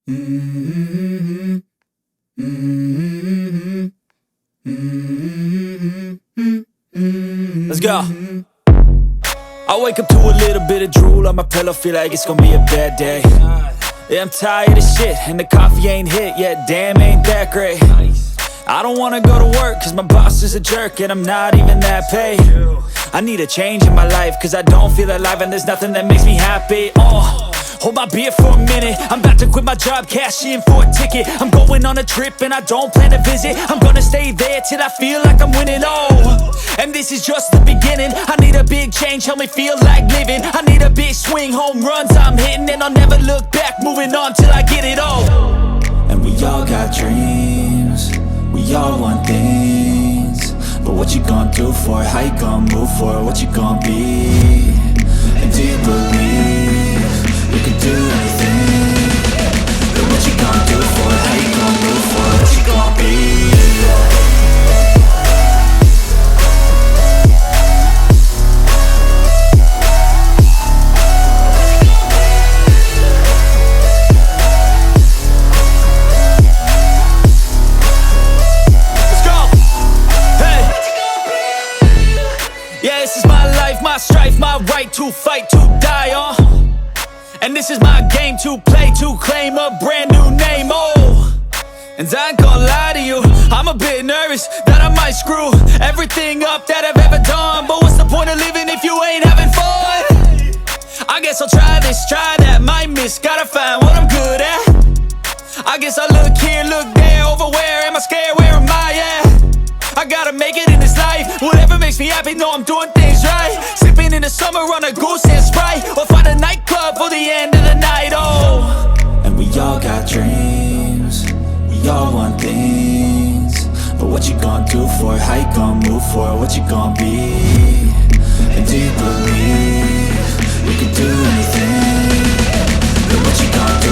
Mm-hmm. Mm-hmm. Mm-hmm. Let's go. I wake up to a little bit of drool on my pillow, feel like it's gonna be a bad day. Yeah, I'm tired of shit, and the coffee ain't hit yet, damn, ain't that great. I don't wanna go to work, cause my boss is a jerk, and I'm not even that paid. I need a change in my life, cause I don't feel alive, and there's nothing that makes me happy. Hold my beer for a minute, I'm about to quit my job, cash in for a ticket. I'm going on a trip and I don't plan to visit. I'm gonna stay there till I feel like I'm winning, and this is just the beginning. I need a big change, help me feel like living. I need a big swing, home runs I'm hitting, and I'll never look back, moving on till I get it all. And we all got dreams, we all want things, but what you gonna do for it? How you gonna move for it? What you gonna be? And do you believe you can do anything? But what you gonna do for it? How you gonna move for it? What you gonna be? My strife, my right to fight, to die on. And this is my game to play, to claim a brand new name, And I ain't gonna lie to you, I'm a bit nervous that I might screw everything up that I've ever done. But what's the point of living if you ain't having fun? I guess I'll try this, try that, might miss, gotta find what I'm good at. I guess I look here, look there, over where am I scared, where am I at? I gotta make it in this life, whatever makes me happy, know I'm doing things right. Sipping in the summer on a goose and Sprite, or find a nightclub for the end of the night, And we all got dreams, we all want things, but what you gonna do for it? How you gonna move for it? What you gonna be? And do you believe you can do anything? But what you gonna do?